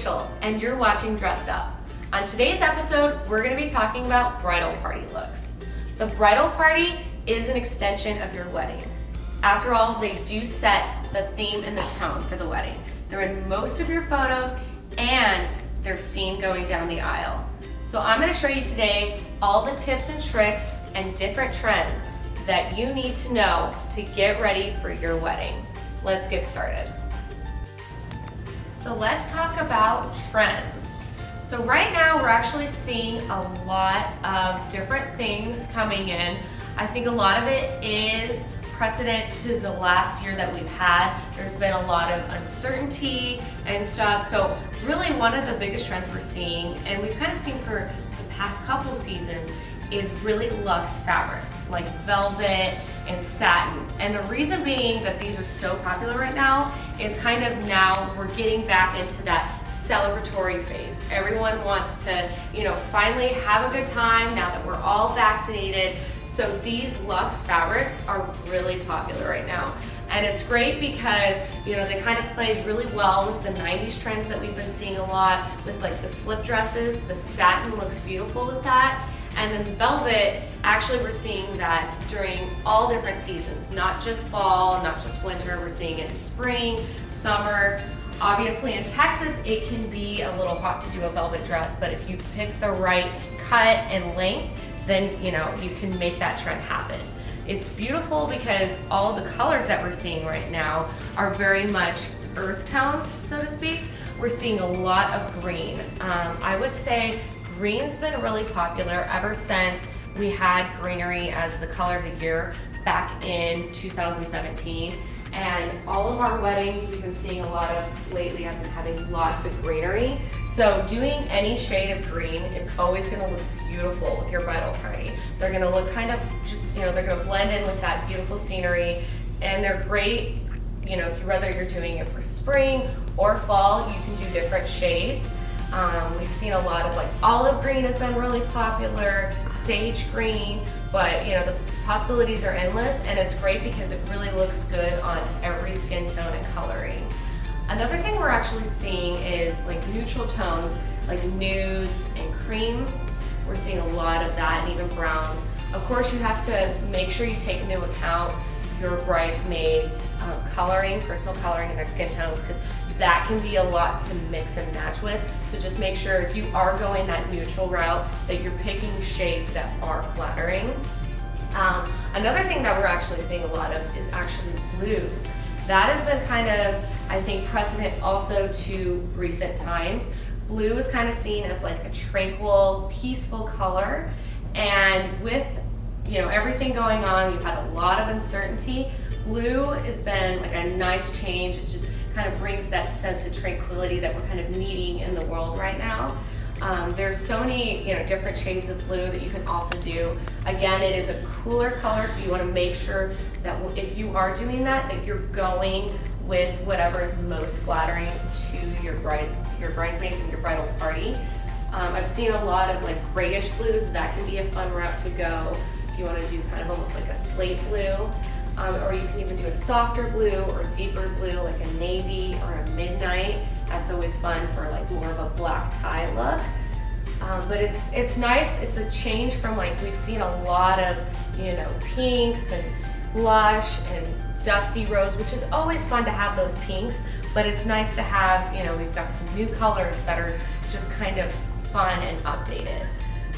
Official, and you're watching Dressed Up. On today's episode, we're going to be talking about bridal party looks. The bridal party is an extension of your wedding. After all, they do set the theme and the tone for the wedding. They're in most of your photos and they're seen going down the aisle. So I'm going to show you today all the tips and tricks and different trends that you need to know to get ready for your wedding. Let's get started. So let's talk about trends. So right now we're actually seeing a lot of different things coming in. I think a lot of it is precedent to the last year that we've had. There's been a lot of uncertainty and stuff. So really one of the biggest trends we're seeing, and we've kind of seen for the past couple seasons, is really luxe fabrics like velvet and satin. And the reason being that these are so popular right now is kind of now we're getting back into that celebratory phase. Everyone wants to, finally have a good time now that we're all vaccinated. So these luxe fabrics are really popular right now. And it's great because, they kind of played really well with the 90s trends that we've been seeing a lot with like the slip dresses. The satin looks beautiful with that. And then velvet, actually we're seeing that during all different seasons, not just fall, not just winter. We're seeing it in spring, summer. Obviously in Texas, it can be a little hot to do a velvet dress, but if you pick the right cut and length, then you can make that trend happen. It's beautiful because all the colors that we're seeing right now are very much earth tones, so to speak. We're seeing a lot of green. I would say green's been really popular ever since we had greenery as the color of the year back in 2017. And all of our weddings we've been seeing a lot of lately. I've been having lots of greenery. So doing any shade of green is always gonna look beautiful with your bridal party. They're gonna look kind of just, they're gonna blend in with that beautiful scenery. And they're great, whether you're doing it for spring or fall, you can do different shades. We've seen a lot of olive green has been really popular, sage green, but the possibilities are endless, and it's great because it really looks good on every skin tone and coloring. Another thing we're actually seeing is neutral tones, like nudes and creams. We're seeing a lot of that, and even browns. Of course, you have to make sure you take into account your bridesmaids' coloring, personal coloring, and their skin tones, because that can be a lot to mix and match with. So just make sure if you are going that neutral route that you're picking shades that are flattering. Another thing that we're actually seeing a lot of is actually blues. That has been kind of, I think, precedent also to recent times. Blue is kind of seen as like a tranquil, peaceful color. And with everything going on, we've had a lot of uncertainty. Blue has been like a nice change. It's just kind of brings that sense of tranquility that we're kind of needing in the world right now. There's so many different shades of blue that you can also do. Again, it is a cooler color, so you want to make sure that if you are doing that, that you're going with whatever is most flattering to your bridesmaids and your bridal party. I've seen a lot of grayish blues. That can be a fun route to go if you want to do kind of almost like a slate blue. Or you can even do a softer blue or deeper blue, like a navy or a midnight. That's always fun for more of a black tie look. But it's nice. It's a change from we've seen a lot of pinks and blush and dusty rose, which is always fun to have those pinks. But it's nice to have we've got some new colors that are just kind of fun and updated.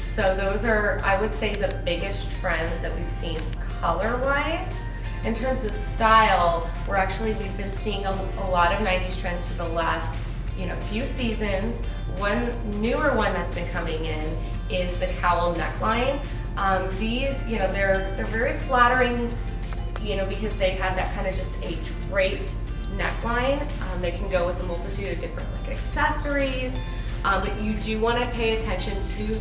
So those are, I would say, the biggest trends that we've seen color-wise. In terms of style, we've been seeing a lot of 90s trends for the last few seasons. One newer one that's been coming in is the cowl neckline. These, they're very flattering, because they have that kind of just a draped neckline. They can go with a multitude of different accessories, but you do want to pay attention to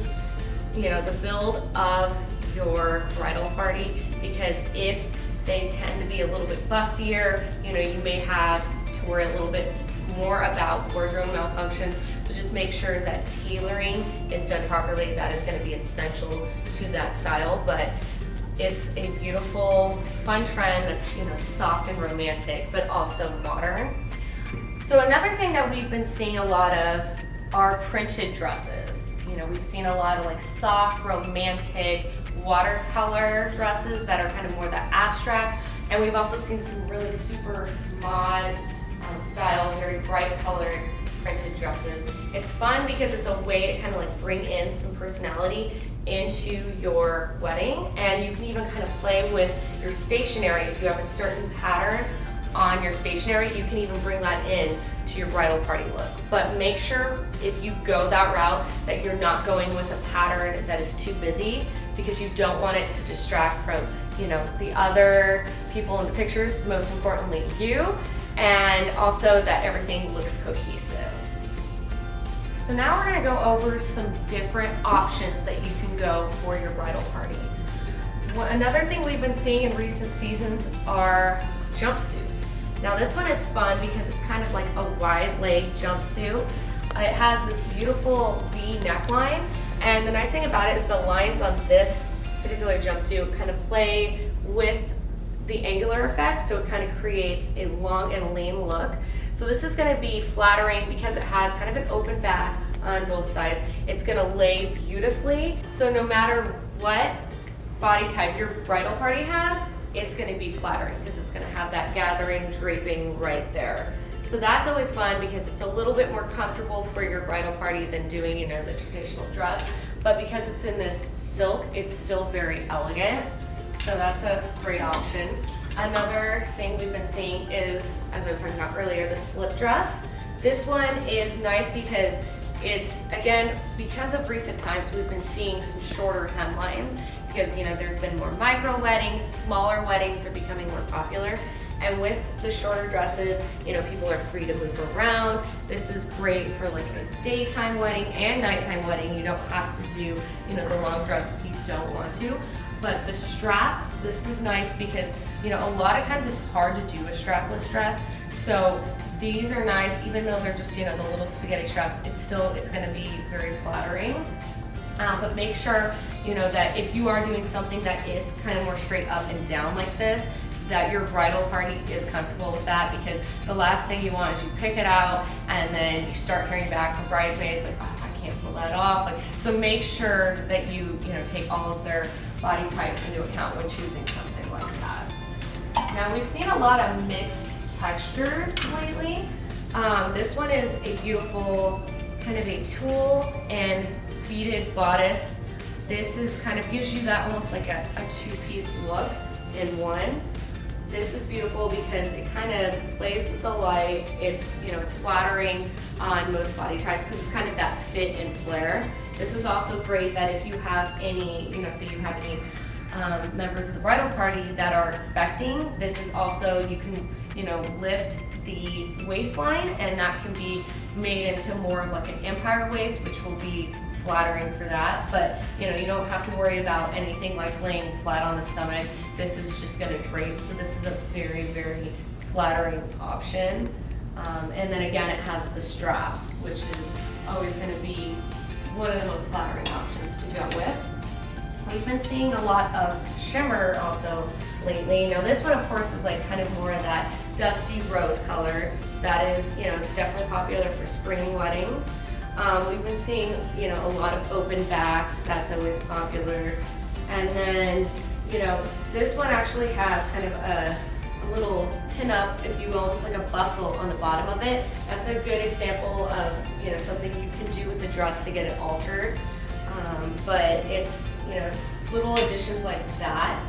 the build of your bridal party, because if they tend to be a little bit bustier, you may have to worry a little bit more about wardrobe malfunctions. So just make sure that tailoring is done properly. That is going to be essential to that style. But it's a beautiful, fun trend that's soft and romantic, but also modern. So another thing that we've been seeing a lot of are printed dresses. You know, we've seen a lot of like soft, romantic, watercolor dresses that are kind of more that abstract. And we've also seen some really super mod style, very bright colored printed dresses. It's fun because it's a way to kind of like bring in some personality into your wedding, and you can even kind of play with your stationery. If you have a certain pattern on your stationery, you can even bring that in to your bridal party look. But make sure if you go that route that you're not going with a pattern that is too busy, because you don't want it to distract from, you know, the other people in the pictures, most importantly you, and also that everything looks cohesive. So now we're gonna go over some different options that you can go for your bridal party. Another thing we've been seeing in recent seasons are jumpsuits. Now this one is fun because it's kind of like a wide leg jumpsuit. It has this beautiful V neckline, and the nice thing about it is the lines on this particular jumpsuit kind of play with the angular effect, so it kind of creates a long and lean look. So this is going to be flattering because it has kind of an open back on both sides. It's going to lay beautifully, so no matter what body type your bridal party has, it's going to be flattering because it's going to have that gathering draping right there. So that's always fun because it's a little bit more comfortable for your bridal party than doing, you know, the traditional dress. But because it's in this silk, it's still very elegant. So that's a great option. Another thing we've been seeing is, as I was talking about earlier, the slip dress. This one is nice because it's, again, because of recent times, we've been seeing some shorter hemlines because, you know, there's been more micro weddings, smaller weddings are becoming more popular. And with the shorter dresses, you know, people are free to move around. This is great for like a daytime wedding and nighttime wedding. You don't have to do, you know, the long dress if you don't want to. But the straps, this is nice because, you know, a lot of times it's hard to do a strapless dress. So these are nice, even though they're just, you know, the little spaghetti straps, it's going to be very flattering. But make sure, you know, that if you are doing something that is kind of more straight up and down like this, that your bridal party is comfortable with that, because the last thing you want is you pick it out and then you start hearing back from bridesmaids like, oh, I can't pull that off. Like, so make sure that you take all of their body types into account when choosing something like that. Now we've seen a lot of mixed textures lately. This one is a beautiful kind of a tulle and beaded bodice. This is kind of gives you that almost like a two-piece look in one. This is beautiful because it kind of plays with the light. It's, it's flattering on most body types because it's kind of that fit and flare. This is also great that if you have any, say you have any members of the bridal party that are expecting, this is also, you can, lift the waistline and that can be made into more of like an empire waist, which will be flattering for that. But you don't have to worry about anything like laying flat on the stomach. This is just going to drape, so this is a very, very flattering option. And then again, it has the straps, which is always going to be one of the most flattering options to go with. We've been seeing a lot of shimmer also lately. Now this one, of course, is like kind of more of that dusty rose color. That is, it's definitely popular for spring weddings. We've been seeing, a lot of open backs. That's always popular. And then, this one actually has kind of a little pin-up, if you will, almost like a bustle on the bottom of it. That's a good example of, something you can do with the dress to get it altered. But it's, it's little additions like that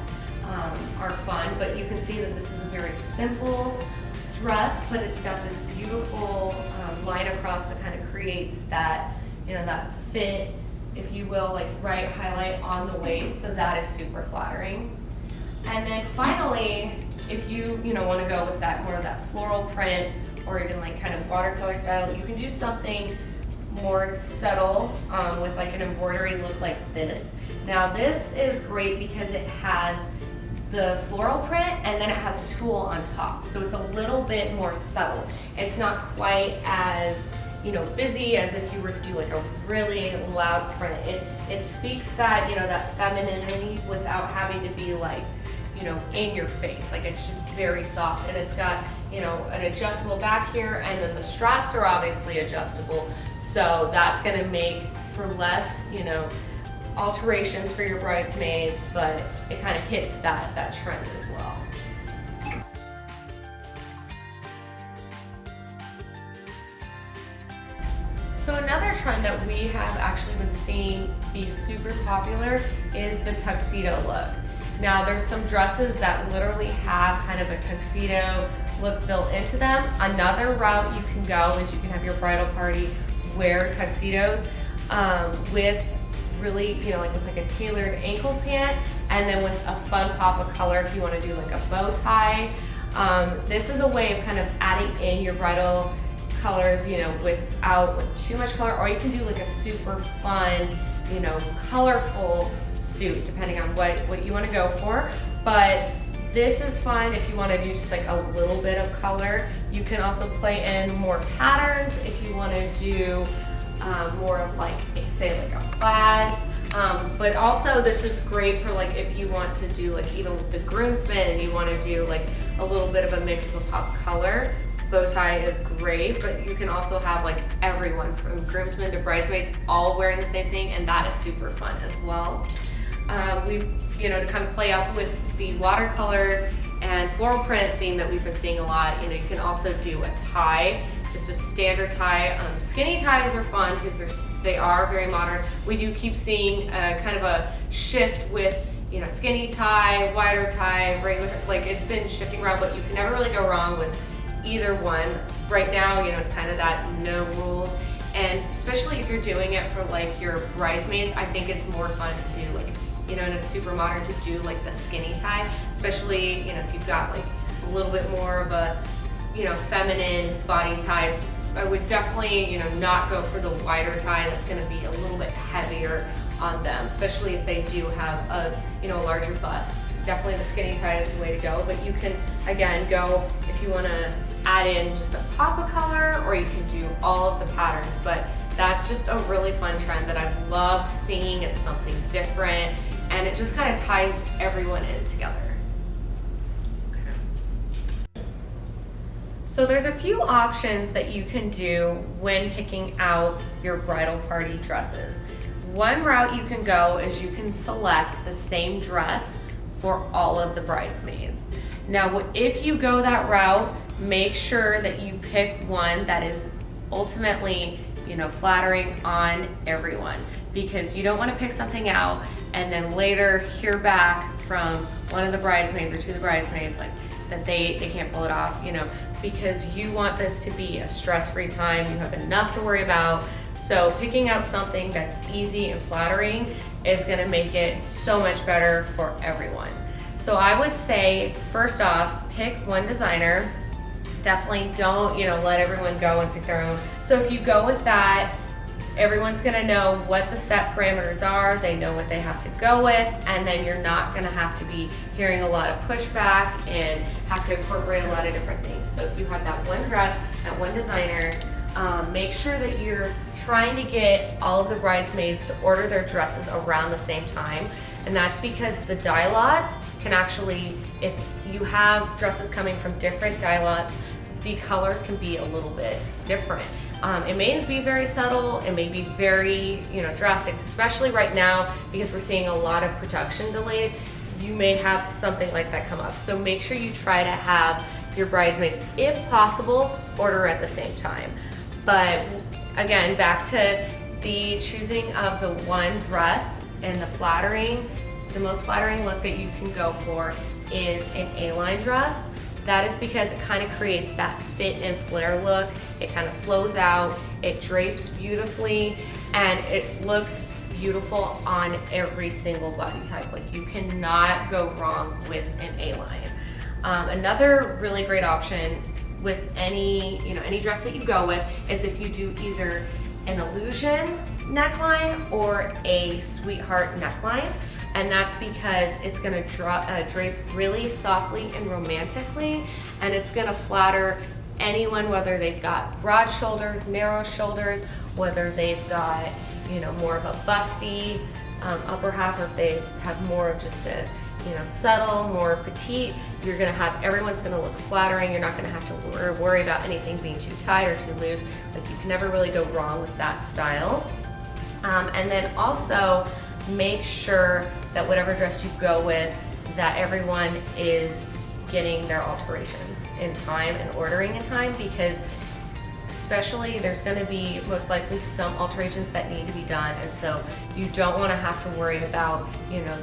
are fun. But you can see that this is a very simple dress, but it's got this beautiful line across that kind of creates that, that fit, if you will, like right highlight on the waist. So that is super flattering. And then finally, if you want to go with that more of that floral print or even like kind of watercolor style, you can do something more subtle with like an embroidery look like this. Now this is great because it has the floral print and then it has tulle on top, so it's a little bit more subtle. It's not quite as busy as if you were to do like a really loud print. It speaks that that femininity without having to be like in your face. Like, it's just very soft, and it's got, an adjustable back here, and then the straps are obviously adjustable. So that's gonna make for less, alterations for your bridesmaids, but it kind of hits that trend as well. So another trend that we have actually been seeing be super popular is the tuxedo look. Now, there's some dresses that literally have kind of a tuxedo look built into them. Another route you can go is you can have your bridal party wear tuxedos with really, with a tailored ankle pant, and then with a fun pop of color if you want to do like a bow tie. This is a way of kind of adding in your bridal colors, without like too much color, or you can do like a super fun, colorful suit depending on what you want to go for. But this is fun if you want to do just like a little bit of color. You can also play in more patterns if you want to do more of like say like a plaid. But also this is great for like if you want to do like even with the groomsmen and you want to do like a little bit of a mix of a pop color. Bow tie is great, but you can also have like everyone from groomsmen to bridesmaids all wearing the same thing, and that is super fun as well. We've, to kind of play up with the watercolor and floral print theme that we've been seeing a lot, you can also do a tie, just a standard tie. Skinny ties are fun because they are very modern. We do keep seeing kind of a shift with skinny tie, wider tie, regular, like it's been shifting around, but you can never really go wrong with either one. Right now, it's kind of that no rules, and especially if you're doing it for like your bridesmaids, I think it's more fun to do like, and it's super modern to do like the skinny tie, especially, if you've got like a little bit more of a, feminine body type. I would definitely, not go for the wider tie. That's gonna be a little bit heavier on them, especially if they do have a, a larger bust. Definitely the skinny tie is the way to go, but you can, again, go if you wanna add in just a pop of color, or you can do all of the patterns. But that's just a really fun trend that I've loved seeing. It's something different, and it just kind of ties everyone in together. So there's a few options that you can do when picking out your bridal party dresses. One route you can go is you can select the same dress for all of the bridesmaids. Now, if you go that route, make sure that you pick one that is ultimately, flattering on everyone, because you don't want to pick something out and then later hear back from one of the bridesmaids or two of the bridesmaids like that they can't pull it off, because you want this to be a stress-free time. You have enough to worry about. So picking out something that's easy and flattering is gonna make it so much better for everyone. So I would say, first off, pick one designer. Definitely don't, let everyone go and pick their own. So if you go with that, everyone's gonna know what the set parameters are, they know what they have to go with, and then you're not gonna have to be hearing a lot of pushback and have to incorporate a lot of different things. So if you have that one dress, that one designer, make sure that you're trying to get all of the bridesmaids to order their dresses around the same time. And that's because the dye lots can actually, if you have dresses coming from different dye lots, the colors can be a little bit different. It may be very subtle, it may be very drastic, especially right now because we're seeing a lot of production delays. You may have something like that come up. So make sure you try to have your bridesmaids, if possible, order at the same time. But again, back to the choosing of the one dress and the most flattering look that you can go for is an A-line dress. That is because it kind of creates that fit and flare look. It kind of flows out, it drapes beautifully, and it looks beautiful on every single body type. Like, you cannot go wrong with an A-line. Another really great option with any dress that you go with is if you do either an illusion neckline or a sweetheart neckline. And that's because it's gonna drape really softly and romantically, and it's gonna flatter anyone, whether they've got broad shoulders, narrow shoulders, whether they've got more of a busty upper half, or if they have more of just a subtle, more petite. You're gonna have, everyone's gonna look flattering. You're not gonna have to worry about anything being too tight or too loose. Like, you can never really go wrong with that style. And then also make sure that whatever dress you go with, that everyone is getting their alterations in time and ordering in time, because especially there's going to be most likely some alterations that need to be done, and so you don't want to have to worry about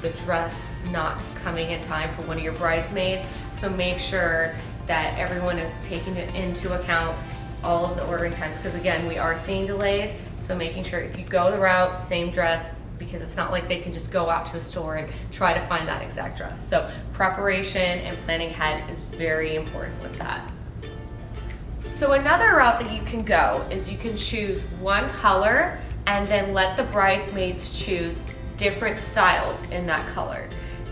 the dress not coming in time for one of your bridesmaids. So make sure that everyone is taking it into account, all of the ordering times, because again, we are seeing delays. So making sure if you go the route, same dress, because it's not like they can just go out to a store and try to find that exact dress. So preparation and planning ahead is very important with that. So another route that you can go is you can choose one color and then let the bridesmaids choose different styles in that color.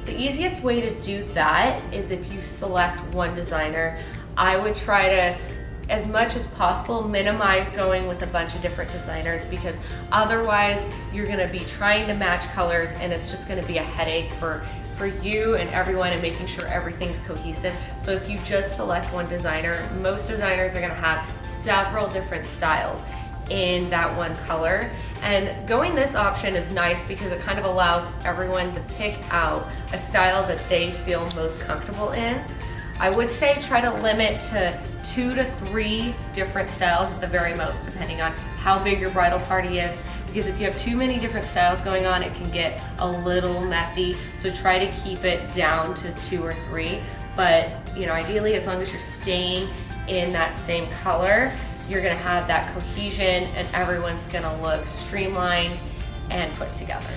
The easiest way to do that is if you select one designer. I would try to, as much as possible, minimize going with a bunch of different designers, because otherwise you're gonna be trying to match colors and it's just gonna be a headache for you and everyone, and making sure everything's cohesive. So if you just select one designer, most designers are gonna have several different styles in that one color. And going this option is nice because it kind of allows everyone to pick out a style that they feel most comfortable in. I would say try to limit to 2 to 3 different styles at the very most, depending on how big your bridal party is, because if you have too many different styles going on, it can get a little messy. So try to keep it down to 2 or 3, but ideally, as long as you're staying in that same color, you're gonna have that cohesion and everyone's gonna look streamlined and put together.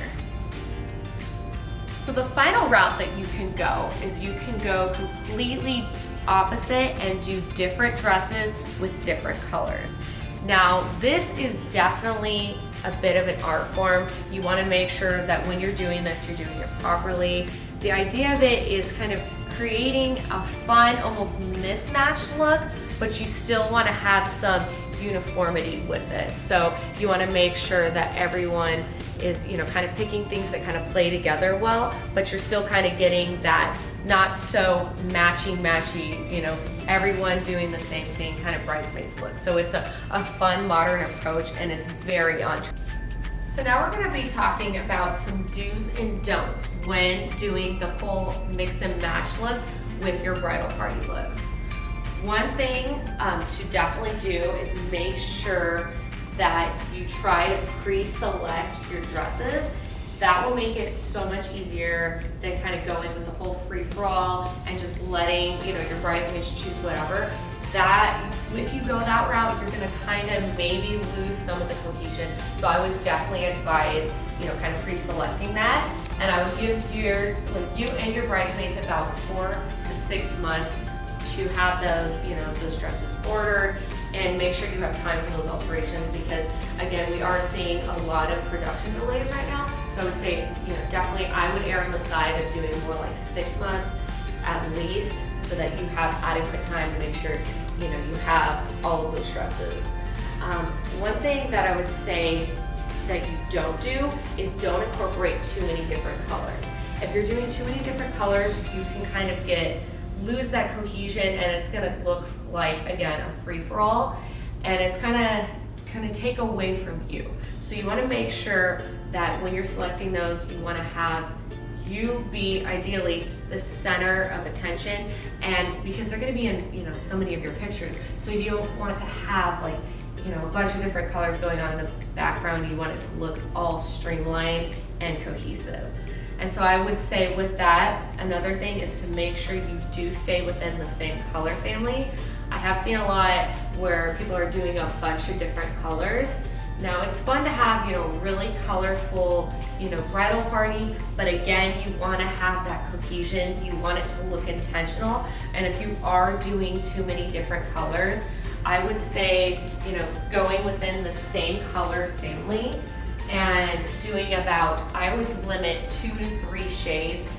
So the final route that you can go is you can go completely opposite and do different dresses with different colors. Now, this is definitely a bit of an art form. You want to make sure that when you're doing this, you're doing it properly. The idea of it is kind of creating a fun, almost mismatched look, but you still want to have some uniformity with it. So you want to make sure that everyone is kind of picking things that kind of play together well, but you're still kind of getting that not so matchy, everyone doing the same thing kind of bridesmaids look. So it's a fun, modern approach, and it's very on trend. So now we're going to be talking about some do's and don'ts when doing the whole mix and match look with your bridal party looks. One thing to definitely do is make sure that you try to pre-select your dresses. That will make it so much easier than kind of going with the whole free-for-all and just letting your bridesmaids choose whatever. That, if you go that route, you're gonna kind of maybe lose some of the cohesion. So I would definitely advise, kind of pre-selecting that. And I would give you and your bridesmaids about 4 to 6 months to have those dresses ordered, and make sure you have time for those alterations, because again, we are seeing a lot of production delays right now. So I would say, definitely I would err on the side of doing more like 6 months at least, so that you have adequate time to make sure, you have all of those dresses. One thing that I would say that you don't do is don't incorporate too many different colors. If you're doing too many different colors, you can kind of lose that cohesion, and it's gonna look like, again, a free-for-all, and it's gonna take away from you. So you wanna make sure that when you're selecting those, you wanna have you be ideally the center of attention, and because they're gonna be in so many of your pictures, so you don't want to have a bunch of different colors going on in the background. You want it to look all streamlined and cohesive. And so I would say with that, another thing is to make sure you do stay within the same color family. I have seen a lot where people are doing a bunch of different colors. Now it's fun to have, really colorful, bridal party, but again, you want to have that cohesion. You want it to look intentional. And if you are doing too many different colors, I would say, going within the same color family and doing I would limit 2 to 3 shades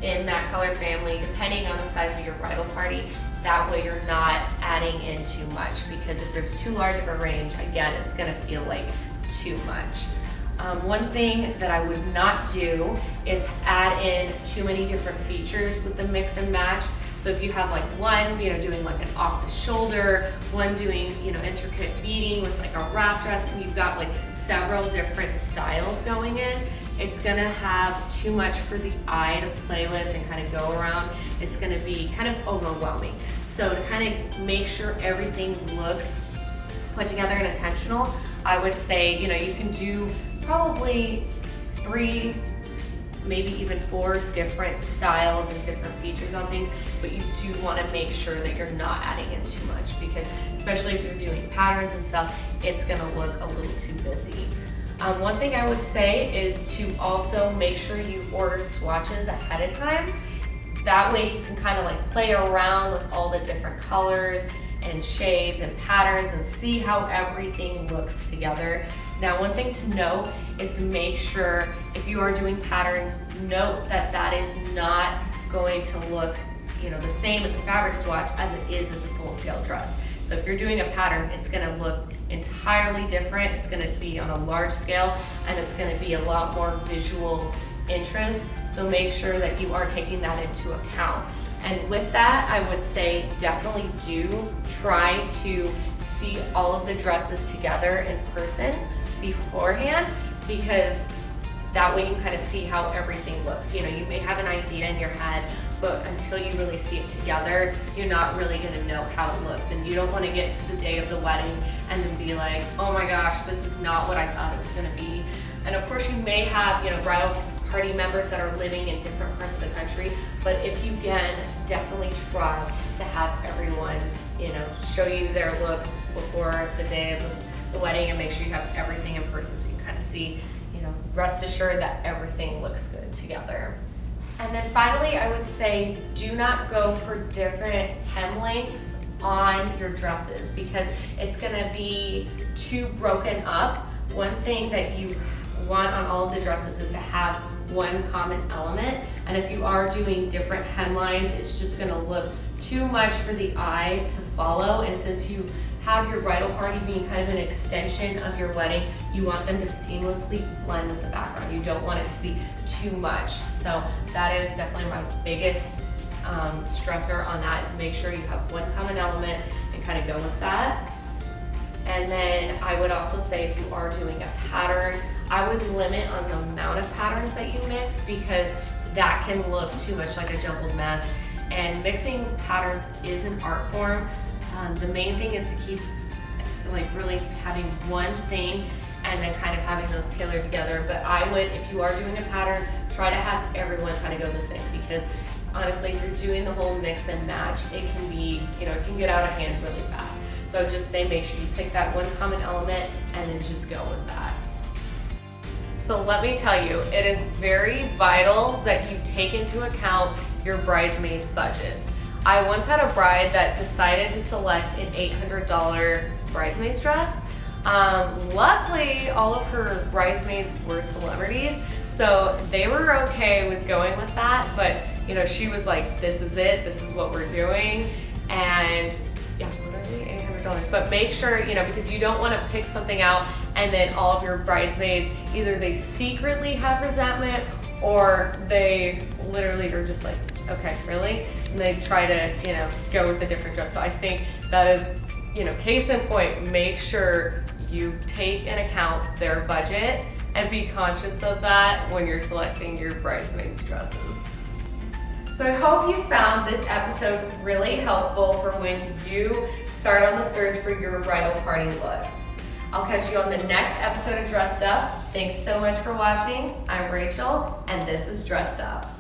in that color family, depending on the size of your bridal party. That way you're not adding in too much, because if there's too large of a range, again, it's gonna feel like too much. One thing that I would not do is add in too many different features with the mix and match. So if you have like one, doing like an off the shoulder, one doing, intricate beading with like a wrap dress, and you've got like several different styles going in, it's gonna have too much for the eye to play with and kind of go around. It's gonna be kind of overwhelming. So to kind of make sure everything looks put together and intentional, I would say, you can do probably 3, maybe even 4 different styles and different features on things, but you do want to make sure that you're not adding in too much, because especially if you're doing patterns and stuff, it's going to look a little too busy. One thing I would say is to also make sure you order swatches ahead of time. That way you can kind of like play around with all the different colors and shades and patterns and see how everything looks together. Now, one thing to note is to make sure if you are doing patterns, note that that is not going to look, the same as a fabric swatch as it is as a full-scale dress. So if you're doing a pattern, it's gonna look entirely different. It's gonna be on a large scale, and it's gonna be a lot more visual interest. So make sure that you are taking that into account. And with that, I would say definitely do try to see all of the dresses together in person beforehand, because that way you kind of see how everything looks. You may have an idea in your head, but until you really see it together, you're not really gonna know how it looks. And you don't wanna get to the day of the wedding and then be like, oh my gosh, this is not what I thought it was gonna be. And of course you may have, bridal party members that are living in different parts of the country, but if you can, definitely try to have everyone, show you their looks before the day of the wedding, and make sure you have everything in person so you can kind of see, rest assured that everything looks good together. And then finally, I would say do not go for different hem lengths on your dresses, because it's gonna be too broken up. One thing that you want on all of the dresses is to have one common element, and if you are doing different hemlines, it's just gonna look too much for the eye to follow. And since you have your bridal party being kind of an extension of your wedding, you want them to seamlessly blend with the background. You don't want it to be too much. So that is definitely my biggest stressor on that, is make sure you have one common element and kind of go with that. And then I would also say if you are doing a pattern, I would limit on the amount of patterns that you mix, because that can look too much like a jumbled mess. And mixing patterns is an art form. The main thing is to keep really having one thing and then kind of having those tailored together. But I would, if you are doing a pattern, try to have everyone kind of go the same, because honestly, if you're doing the whole mix and match, it can be, it can get out of hand really fast. So just say make sure you pick that one common element and then just go with that. So let me tell you, it is very vital that you take into account your bridesmaids' budgets. I once had a bride that decided to select an $800 bridesmaid's dress. Luckily, all of her bridesmaids were celebrities, so they were okay with going with that, but she was like, this is it, this is what we're doing, and yeah, literally $800. But make sure, because you don't want to pick something out and then all of your bridesmaids, either they secretly have resentment or they literally are just like, okay, really? And they try to, go with a different dress. So I think that is, case in point, make sure you take into account their budget and be conscious of that when you're selecting your bridesmaids' dresses. So I hope you found this episode really helpful for when you start on the search for your bridal party looks. I'll catch you on the next episode of Dressed Up. Thanks so much for watching. I'm Rachel, and this is Dressed Up.